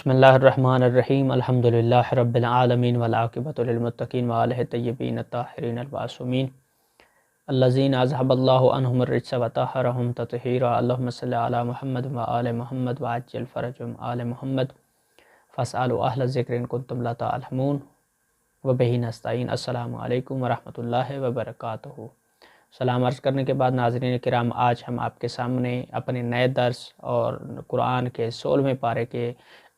بسم اللہ الرحمن الرحیم الحمدللہ رب العالمین والعاقبۃ للمتقین وآلہ الطیبین الطاہرین المعصومین الذین اذھب اللہ عنہم الرجس وطہرہم تطہیرا اللہم صلی علی محمد وآل محمد وعجل فرجہم آل محمد فاسألوا اہل الذکر ان کنتم لا تعلمون وبہ نستعین۔ السلام علیکم ورحمۃ اللہ وبرکاتہ۔ سلام عرض کرنے کے بعد ناظرین کرام، آج ہم آپ کے سامنے اپنے نئے درس اور قرآن کے 16ویں پارے کے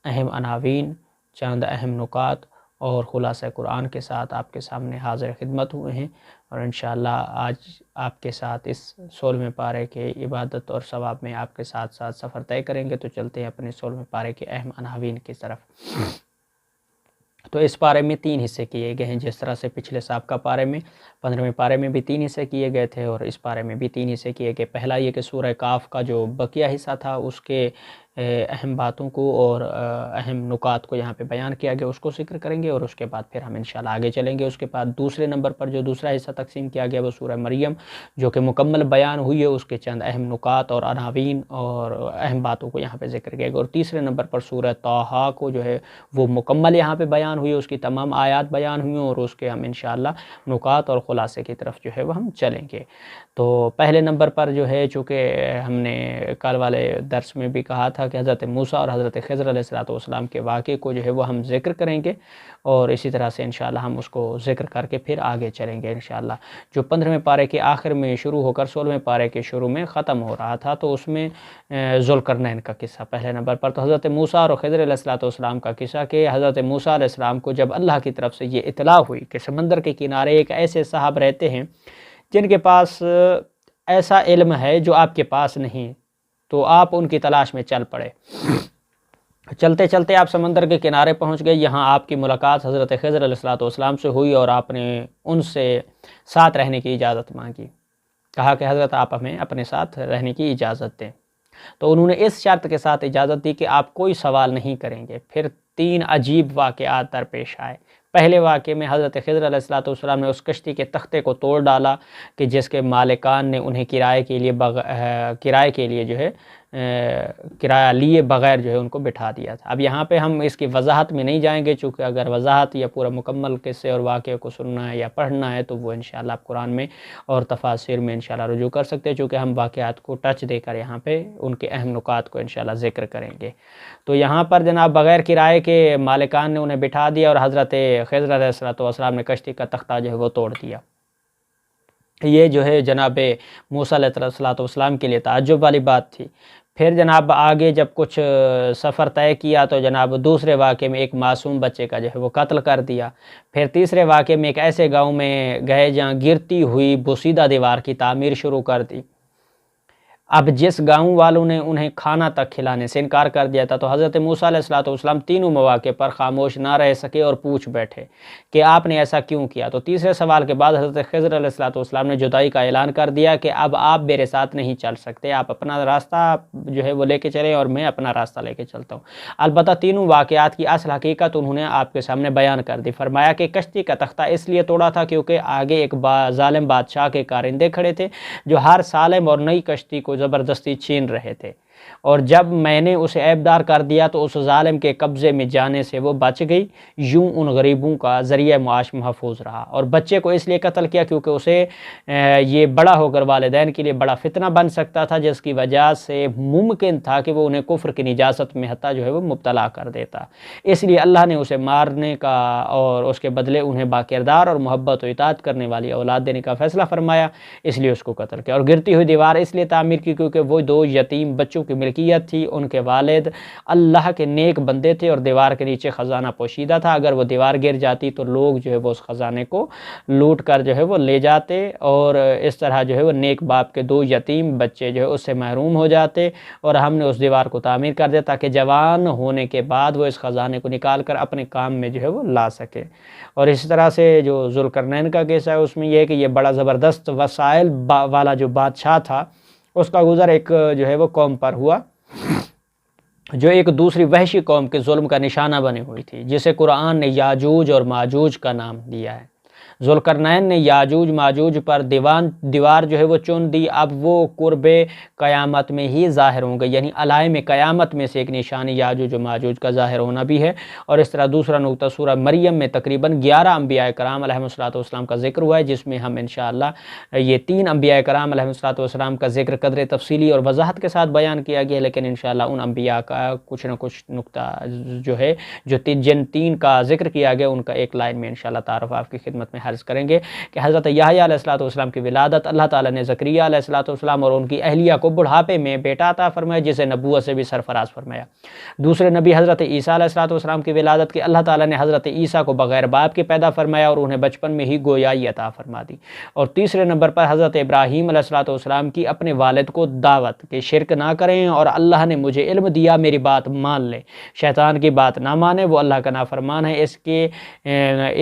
اہم عناوین، چند اہم نکات اور خلاصہ قرآن کے ساتھ آپ کے سامنے حاضر خدمت ہوئے ہیں، اور انشاءاللہ آج آپ کے ساتھ اس 16ویں پارے کے عبادت اور ثواب میں آپ کے ساتھ ساتھ سفر طے کریں گے۔ تو چلتے ہیں اپنے 16ویں پارے کے اہم عناوین کی طرف۔ تو اس پارے میں 3 حصے کیے گئے ہیں، جس طرح سے پچھلے سابقہ پارے میں 15ویں پارے میں بھی 3 حصے کیے گئے تھے، اور اس پارے میں بھی 3 حصے کیے گئے۔ پہلا یہ کہ سورہ کاف کا جو بقیہ حصہ تھا اس کے اہم باتوں کو اور اہم نکات کو یہاں پہ بیان کیا گیا، اس کو ذکر کریں گے، اور اس کے بعد پھر ہم انشاءاللہ آگے چلیں گے۔ اس کے بعد دوسرے نمبر پر جو دوسرا حصہ تقسیم کیا گیا وہ سورہ مریم، جو کہ مکمل بیان ہوئی ہے، اس کے چند اہم نکات اور عناوین اور اہم باتوں کو یہاں پہ ذکر کیا گیا۔ اور تیسرے نمبر پر سورہ طٰہٰ کو جو ہے وہ مکمل یہاں پہ بیان ہوئی ہے، اس کی تمام آیات بیان ہوئی ہیں، اور اس کے ہم انشاءاللہ نکات اور خلاصے کی طرف جو ہے وہ ہم چلیں گے۔ تو پہلے نمبر پر جو ہے، چونکہ ہم نے کل والے درس میں بھی کہا تھا کہ حضرت موسیٰ اور حضرت خضر علیہ السلام کے واقعے کو جو ہے وہ ہم ذکر کریں گے، اور اسی طرح سے انشاءاللہ ہم اس کو ذکر کر کے پھر آگے چلیں گے انشاءاللہ۔ جو 15ویں پارے کے آخر میں شروع ہو کر 16ویں پارے کے شروع میں ختم ہو رہا تھا، تو اس میں ذوالقرنین کا قصہ پہلے نمبر پر۔ تو حضرت موسیٰ اور خضر علیہ السلام کا قصہ کہ حضرت موسیٰ علیہ السلام کو جب اللہ کی طرف سے یہ اطلاع ہوئی کہ سمندر کے کنارے ایک ایسے صاحب رہتے ہیں جن کے پاس ایسا علم ہے جو آپ کے پاس نہیں، تو آپ ان کی تلاش میں چل پڑے۔ چلتے چلتے آپ سمندر کے کنارے پہنچ گئے، یہاں آپ کی ملاقات حضرت خضر علیہ السلام سے ہوئی، اور آپ نے ان سے ساتھ رہنے کی اجازت مانگی۔ کہا کہ حضرت آپ ہمیں اپنے ساتھ رہنے کی اجازت دیں، تو انہوں نے اس شرط کے ساتھ اجازت دی کہ آپ کوئی سوال نہیں کریں گے۔ پھر 3 عجیب واقعات درپیش آئے۔ پہلے واقعے میں حضرت خضر علیہ السلام نے اس کشتی کے تختے کو توڑ ڈالا کہ جس کے مالکان نے انہیں کرائے کے لیے جو ہے کرایہ لیے بغیر جو ہے ان کو بٹھا دیا تھا۔ اب یہاں پہ ہم اس کی وضاحت میں نہیں جائیں گے، چونکہ اگر وضاحت یا پورا مکمل قصے اور واقعے کو سننا ہے یا پڑھنا ہے تو وہ انشاءاللہ آپ قرآن میں اور تفاسیر میں انشاءاللہ رجوع کر سکتے ہیں، چونکہ ہم واقعات کو ٹچ دے کر یہاں پہ ان کے اہم نکات کو انشاءاللہ ذکر کریں گے۔ تو یہاں پر جناب بغیر کرائے کے مالکان نے انہیں بٹھا دیا، اور حضرت خضر علیہ السلام نے کشتی کا تختہ جو ہے وہ توڑ دیا۔ یہ جو ہے جناب موسیٰ علیہ السلام کے لیے تعجب والی بات تھی۔ پھر جناب آگے جب کچھ سفر طے کیا تو جناب دوسرے واقعے میں ایک معصوم بچے کا جو ہے وہ قتل کر دیا۔ پھر تیسرے واقعے میں ایک ایسے گاؤں میں گئے جہاں گرتی ہوئی بوسیدہ دیوار کی تعمیر شروع کر دی۔ اب جس گاؤں والوں نے انہیں کھانا تک کھلانے سے انکار کر دیا تھا، تو حضرت موسیٰ علیہ السلام تینوں مواقع پر خاموش نہ رہ سکے اور پوچھ بیٹھے کہ آپ نے ایسا کیوں کیا۔ تو تیسرے سوال کے بعد حضرت خضر علیہ السلام نے جدائی کا اعلان کر دیا کہ اب آپ میرے ساتھ نہیں چل سکتے، آپ اپنا راستہ جو ہے وہ لے کے چلیں اور میں اپنا راستہ لے کے چلتا ہوں۔ البتہ تینوں واقعات کی اصل حقیقت انہوں نے آپ کے سامنے بیان کر دی۔ فرمایا کہ کشتی کا تختہ اس لیے توڑا تھا کیونکہ آگے ایک ظالم بادشاہ کے کارندے کھڑے تھے جو ہر سالم اور نئی کشتی کو زبردستی چھین رہے تھے، اور جب میں نے اسے عیبدار کر دیا تو اس ظالم کے قبضے میں جانے سے وہ بچ گئی۔ یوں ان غریبوں کا ذریعہ معاش محفوظ رہا، اور بچے کو اس لیے قتل کیا کیونکہ اسے یہ بڑا ہو کر والدین کے لیے بڑا فتنہ بن سکتا تھا، جس کی وجہ سے ممکن تھا کہ وہ انہیں کفر کی نجاست میں حتیٰ جو ہے وہ مبتلا کر دیتا۔ اس لیے اللہ نے اسے مارنے کا اور اس کے بدلے انہیں باکردار اور محبت و اطاعت کرنے والی اولاد دینے کا فیصلہ فرمایا، اس لیے اس کو قتل کیا۔ اور گرتی ہوئی دیوار اس لیے تعمیر کی کیونکہ وہ 2 یتیم بچوں کی ملکیت تھی، ان کے والد اللہ کے نیک بندے تھے اور دیوار کے نیچے خزانہ پوشیدہ تھا۔ اگر وہ دیوار گر جاتی تو لوگ جو ہے وہ اس خزانے کو لوٹ کر جو ہے وہ لے جاتے، اور اس طرح جو ہے وہ نیک باپ کے 2 یتیم بچے جو ہے اس سے محروم ہو جاتے، اور ہم نے اس دیوار کو تعمیر کر دیا تاکہ جوان ہونے کے بعد وہ اس خزانے کو نکال کر اپنے کام میں جو ہے وہ لا سکے۔ اور اسی طرح سے جو ذوالقرنین کا قصہ ہے اس میں یہ ہے کہ یہ بڑا زبردست وسائل والا جو بادشاہ تھا، اس کا گزر ایک جو ہے وہ قوم پر ہوا جو ایک دوسری وحشی قوم کے ظلم کا نشانہ بنی ہوئی تھی، جسے قرآن نے یاجوج اور ماجوج کا نام دیا ہے۔ ذوالقرنین نے یاجوج ماجوج پر دیوار جو ہے وہ چن دی۔ اب وہ قرب قیامت میں ہی ظاہر ہوں گے، یعنی علائم قیامت میں سے ایک نشانی یاجوج و ماجوج کا ظاہر ہونا بھی ہے۔ اور اس طرح دوسرا نقطہ سورہ مریم میں تقریباً 11 انبیاء کرام علیہ السلام کا ذکر ہوا ہے، جس میں ہم انشاءاللہ یہ 3 انبیاء کرام علیہ السلام کا ذکر قدر تفصیلی اور وضاحت کے ساتھ بیان کیا گیا، لیکن انشاءاللہ ان انبیاء کا کچھ نہ کچھ نقطہ جو ہے جن 3 کا ذکر کیا گیا ان کا ایک لائن میں انشاءاللہ تعارف آپ کی خدمت میں عرض کریں گے کہ حضرت یحییٰ علیہ السلام کی ولادت اللہ تعالیٰ نے زکریا علیہ السلام اور ان کی اہلیہ کو بڑھاپے میں بیٹا عطا فرمایا، جسے نبوت سے بھی سرفراز فرمایا۔ دوسرے نبی حضرت عیسیٰ علیہ السلام کی ولادت کی اللہ تعالیٰ نے حضرت عیسیٰ کو بغیر باپ کے پیدا فرمایا اور انہیں بچپن میں ہی گویائی عطا فرما دی۔ اور تیسرے نمبر پر حضرت ابراہیم علیہ السلام کی اپنے والد کو دعوت کہ شرک نہ کریں اور اللہ نے مجھے علم دیا، میری بات مان لے، شیطان کی بات نہ مانے، وہ اللہ کا نافرمان ہے،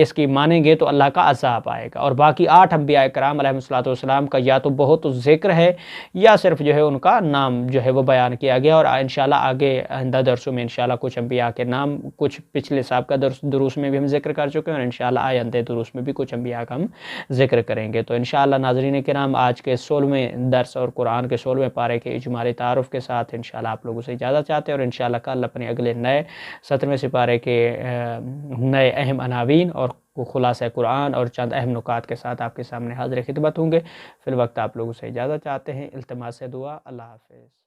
اس کی مانیں گے تو اللہ کا عذاب آئے گا۔ اور باقی 8 انبیاء کرام علیہ السلام کا یا تو بہت ذکر ہے یا صرف جو ہے ان کا نام جو ہے وہ بیان کیا گیا، اور انشاءاللہ آگے آئندہ درسوں میں انشاءاللہ کچھ انبیاء کے نام کچھ پچھلے سابقہ دروس میں بھی ہم ذکر کر چکے ہیں، اور انشاءاللہ آئندہ دروس میں بھی کچھ انبیاء کا ہم ذکر کریں گے۔ تو انشاءاللہ ناظرین کرام آج کے 16ویں درس اور قرآن کے 16ویں پارے کے اجمالی تعارف کے ساتھ انشاءاللہ آپ لوگوں سے اجازت چاہتے ہیں، اور انشاءاللہ کل اپنے اگلے نئے 17ویں سپارے کے نئے اہم عناوین اور خلاصہ قرآن اور چند اہم نکات کے ساتھ آپ کے سامنے حاضر خدمت ہوں گے۔ فی الوقت آپ لوگوں سے اجازت چاہتے ہیں، التماس دعا، اللہ حافظ۔